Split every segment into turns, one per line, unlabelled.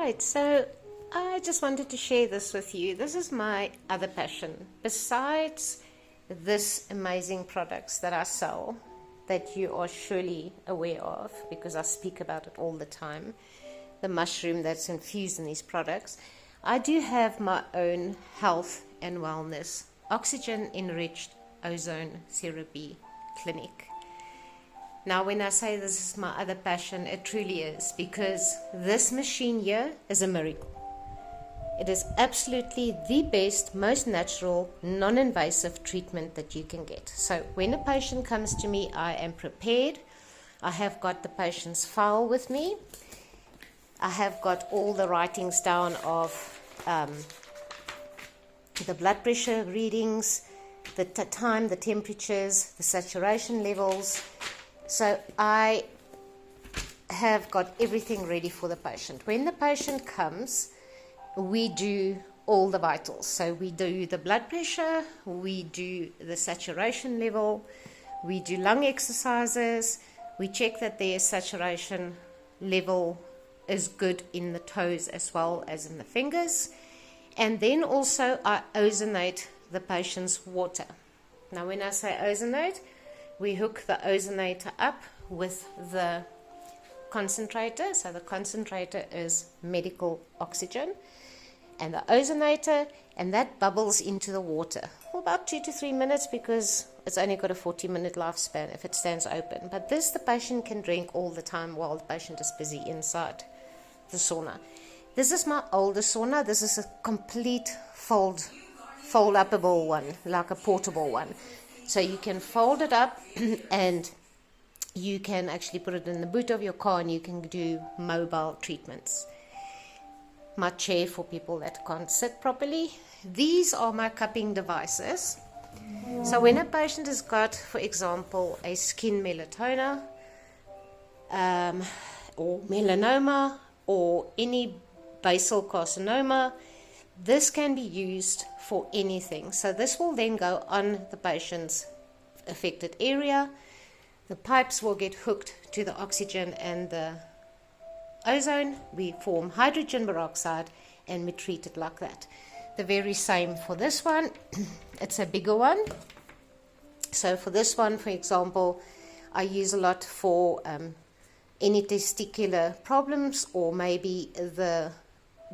Right, so I just wanted to share this with you. This is my other passion. Besides this amazing products that I sell, that you are surely aware of because I speak about it all the time, the mushroom that's infused in these products, I do have my own health and wellness oxygen-enriched ozone therapy clinic. Now, when I say this is my other passion, it truly is, because this machine here is a miracle. It is absolutely the best, most natural, non-invasive treatment that you can get. So when a patient comes to me, I am prepared. I have got the patient's file with me. I have got all the writings down of the blood pressure readings, the time, the temperatures, the saturation levels. So I have got everything ready for the patient. When the patient comes, we do all the vitals. So we do the blood pressure, we do the saturation level, we do lung exercises, we check that their saturation level is good in the toes as well as in the fingers. And then also I ozonate the patient's water. Now when I say ozonate, we hook the ozonator up with the concentrator. So the concentrator is medical oxygen, and the ozonator, and that bubbles into the water for about 2 to 3 minutes because it's only got a 40-minute lifespan if it stands open. But this the patient can drink all the time while the patient is busy inside the sauna. This is my older sauna. This is a complete fold-upable one, like a portable one. So you can fold it up and you can actually put it in the boot of your car and you can do mobile treatments. My chair for people that can't sit properly. These are my cupping devices. So when a patient has got, for example, a skin melanoma or melanoma or any basal carcinoma, this can be used for anything. So this will then go on the patient's affected area. The pipes will get hooked to the oxygen and the ozone. We form hydrogen peroxide and we treat it like that. The very same for this one. It's a bigger one. So for this one, for example, I use a lot for any testicular problems, or maybe the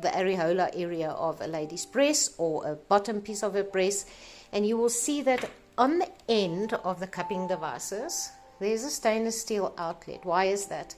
areola area of a lady's breast or a bottom piece of her breast. And you will see that on the end of the cupping devices, there's a stainless steel outlet. Why is that?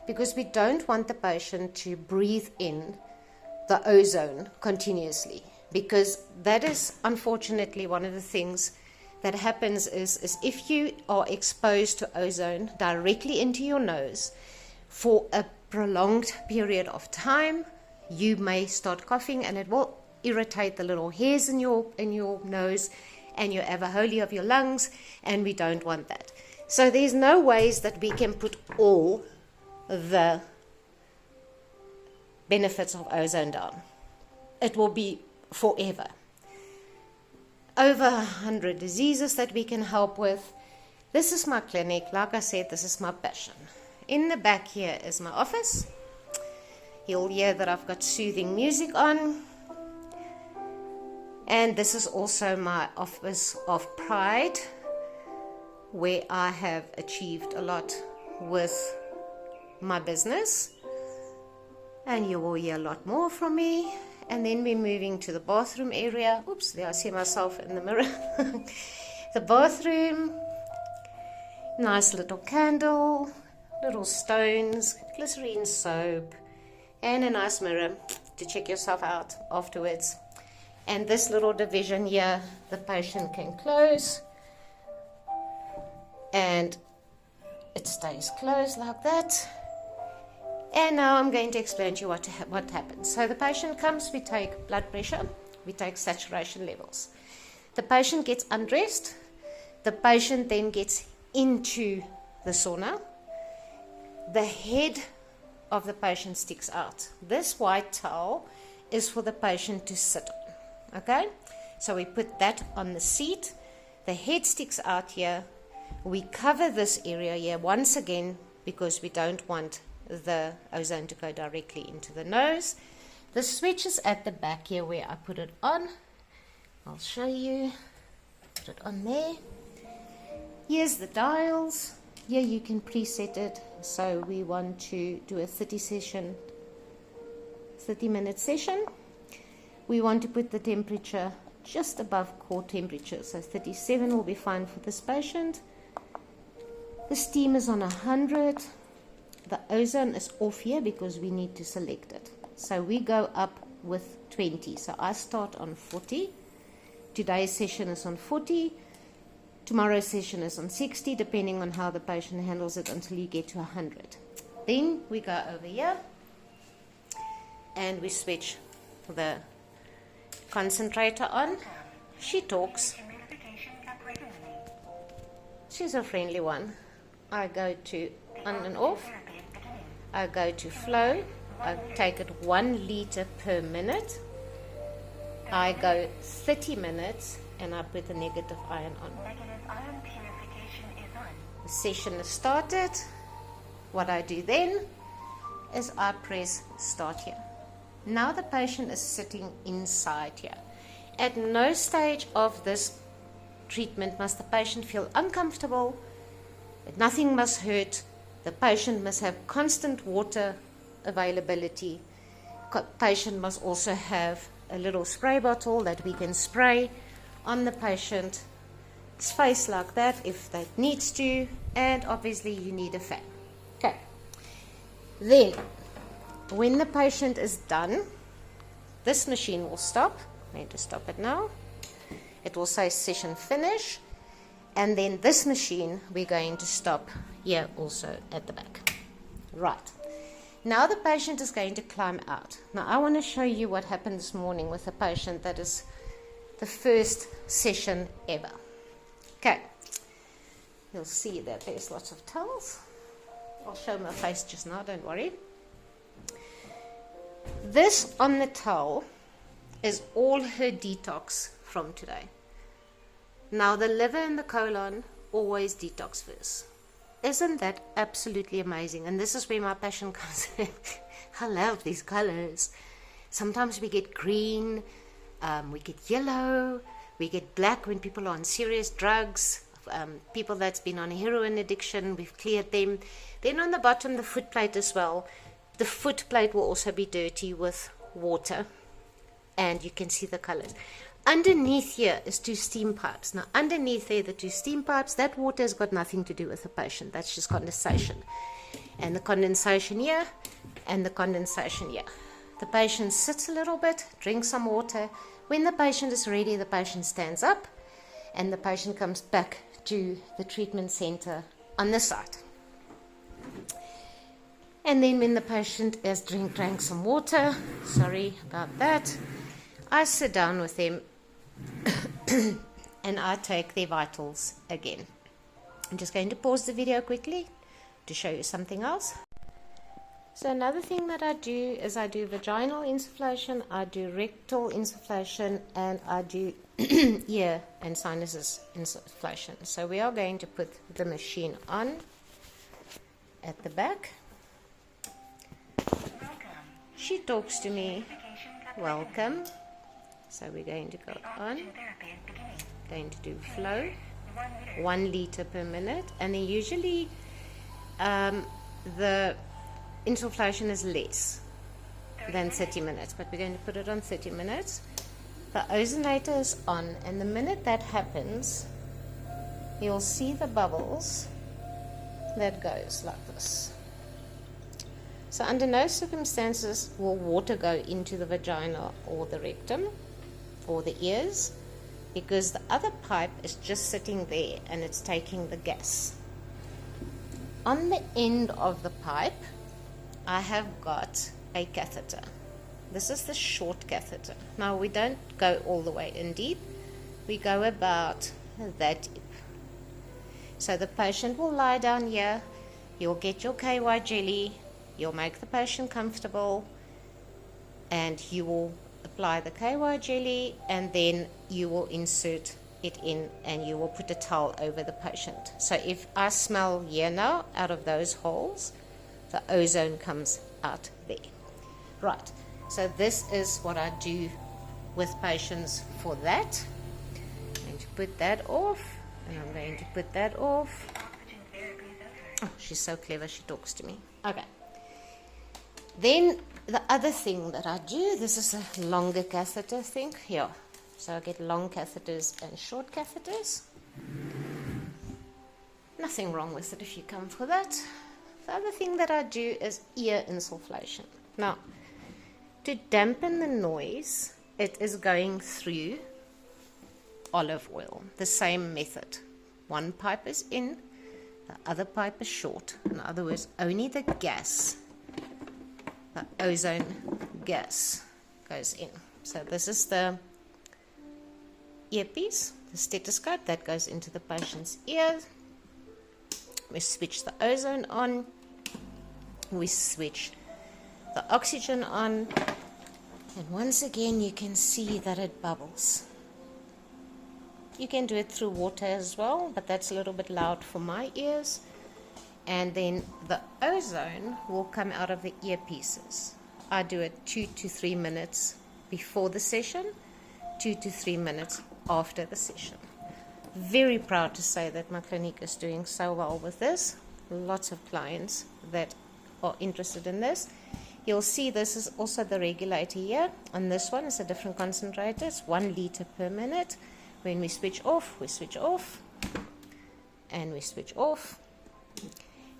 Because we don't want the patient to breathe in the ozone continuously, because that is unfortunately one of the things that happens is if you are exposed to ozone directly into your nose for a prolonged period of time, you may start coughing and it will irritate the little hairs in your nose and your alveoli of your lungs, and we don't want that. So there's no ways that we can put all the benefits of ozone down. It will be forever. Over 100 diseases that we can help with. This is my clinic. Like I said, this is my passion. In the back here is my office. You'll hear that I've got soothing music on. And this is also my office of pride, where I have achieved a lot with my business. And you will hear a lot more from me. And then we're moving to the bathroom area. Oops, there I see myself in the mirror. The bathroom, nice little candle, little stones, glycerine soap, and a nice mirror to check yourself out afterwards. And this little division here, the patient can close, and it stays closed like that. And now I'm going to explain to you what happens. So the patient comes, we take blood pressure, we take saturation levels. The patient gets undressed. The patient then gets into the sauna. The head of the patient sticks out. This white towel is for the patient to sit on. Okay? So we put that on the seat. The head sticks out here. We cover this area here once again because we don't want the ozone to go directly into the nose. The switch is at the back here where I put it on. I'll show you. Put it on there. Here's the dials. Here you can preset it. So we want to do a 30-minute session. We want to put the temperature just above core temperature. So 37 will be fine for this patient. The steam is on 100. The ozone is off here because we need to select it. So we go up with 20. So I start on 40. Today's session is on 40. Tomorrow's session is on 60, depending on how the patient handles it until you get to 100. Then we go over here and we switch the concentrator on. She talks. She's a friendly one. I go to on and off. I go to flow. I take it 1 liter per minute. I go 30 minutes and I put the negative ion on. The session is started. What I do then is I press start here. Now the patient is sitting inside here. At no stage of this treatment must the patient feel uncomfortable. Nothing must hurt. The patient must have constant water availability. Patient must also have a little spray bottle that we can spray on the patient's face like that if that needs to, and obviously you need a fan. Okay. Then, when the patient is done, this machine will stop. I need to stop it now. It will say session finish, and then this machine we're going to stop here also at the back. Right. Now the patient is going to climb out. Now I want to show you what happened this morning with a patient that is the first session ever. Okay. You'll see that there's lots of towels. I'll show my face just now, don't worry. This on the towel is all her detox from today. Now the liver and the colon always detox first. Isn't that absolutely amazing? And this is where my passion comes in. I love these colors. Sometimes we get green, we get yellow, we get black when people are on serious drugs, people that's been on heroin addiction, we've cleared them. Then on the bottom, the foot plate as well. The foot plate will also be dirty with water, and you can see the colors. Underneath here is 2 steam pipes. Now underneath there, the 2 steam pipes, that water has got nothing to do with the patient. That's just condensation. And the condensation here, and the condensation here. The patient sits a little bit, drinks some water. When the patient is ready, the patient stands up, and the patient comes back to the treatment center on this side. And then when the patient has drank some water, sorry about that, I sit down with them and I take their vitals again. I'm just going to pause the video quickly to show you something else. So another thing that I do is I do vaginal insufflation, I do rectal insufflation, and I do ear and sinuses insufflation. So we are going to put the machine on at the back. She talks to me, welcome. So we're going to go on, going to do flow, 1 liter per minute, and then usually the insufflation is less than 30 minutes, but we're going to put it on 30 minutes. The ozonator is on, and the minute that happens, you'll see the bubbles that goes like this. So under no circumstances will water go into the vagina or the rectum or the ears, because the other pipe is just sitting there and it's taking the gas. On the end of the pipe, I have got a catheter. This is the short catheter. Now we don't go all the way in deep. We go about that deep. So the patient will lie down here. You'll get your KY jelly. You'll make the patient comfortable, and you will apply the KY jelly, and then you will insert it in, and you will put a towel over the patient. So if I smell here now out of those holes, the ozone comes out there. Right. So this is what I do with patients for that. I'm going to put that off, and I'm going to put that off. Oh, she's so clever, she talks to me. Okay. Then the other thing that I do, this is a longer catheter thing here. So I get long catheters and short catheters. Nothing wrong with it if you come for that. The other thing that I do is ear insufflation. Now, to dampen the noise, it is going through olive oil. The same method. One pipe is in, the other pipe is short. In other words, only the gas, the ozone gas, goes in. So this is the earpiece, the stethoscope that goes into the patient's ear. We switch the ozone on. We switch the oxygen on. And once again, you can see that it bubbles. You can do it through water as well, but that's a little bit loud for my ears. And then the ozone will come out of the earpieces. I do it 2 to 3 minutes before the session, 2 to 3 minutes after the session. Very proud to say that my clinic is doing so well with this. Lots of clients that are interested in this. You'll see this is also the regulator here. On this one is a different concentrator. It's 1 liter per minute. When we switch off, and we switch off.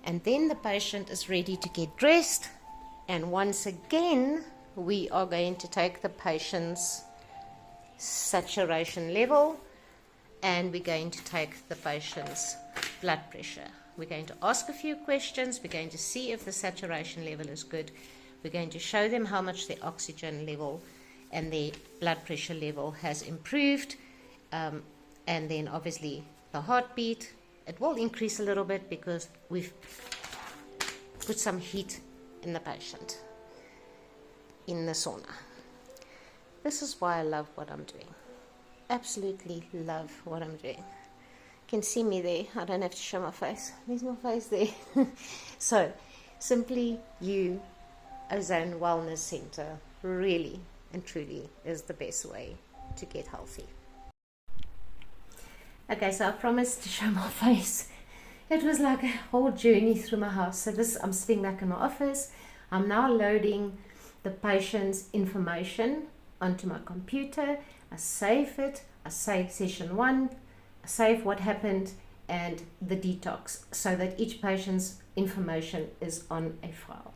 And then the patient is ready to get dressed. And once again, we are going to take the patient's saturation level, and we're going to take the patient's blood pressure. We're going to ask a few questions. We're going to see if the saturation level is good. We're going to show them how much their oxygen level and their blood pressure level has improved. And then obviously the heartbeat, it will increase a little bit because we've put some heat in the patient in the sauna. This is why I love what I'm doing. Absolutely love what I'm doing. You can see me there. I don't have to show my face. There's my face there. So, Simply You Ozone Wellness Center really and truly is the best way to get healthy. Okay, so I promised to show my face. It was like a whole journey through my house. So I'm sitting back in my office. I'm now loading the patient's information onto my computer. I save it. I save session 1. I save what happened and the detox so that each patient's information is on a file.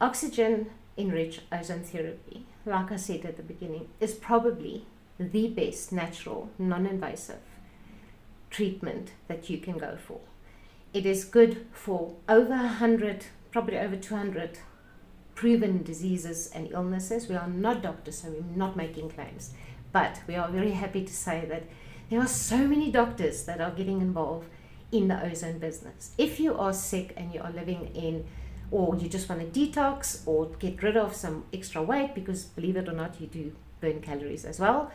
Oxygen enriched ozone therapy, like I said at the beginning, is probably the best natural, non-invasive treatment that you can go for. It is good for over 100, probably over 200 proven diseases and illnesses. We are not doctors, so we're not making claims, but we are very happy to say that there are so many doctors that are getting involved in the ozone business. If you are sick and you are living in, or you just want to detox or get rid of some extra weight, because believe it or not, you do burn calories as well.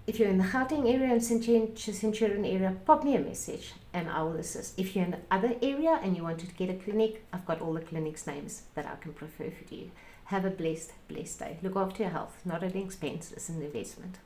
If you're in the Gauteng area and Centurion area, pop me a message and I will assist. If you're in the other area and you want to get a clinic, I've got all the clinics' names that I can prefer for you. Have a blessed day. Look after your health. Not an expense, it's an investment.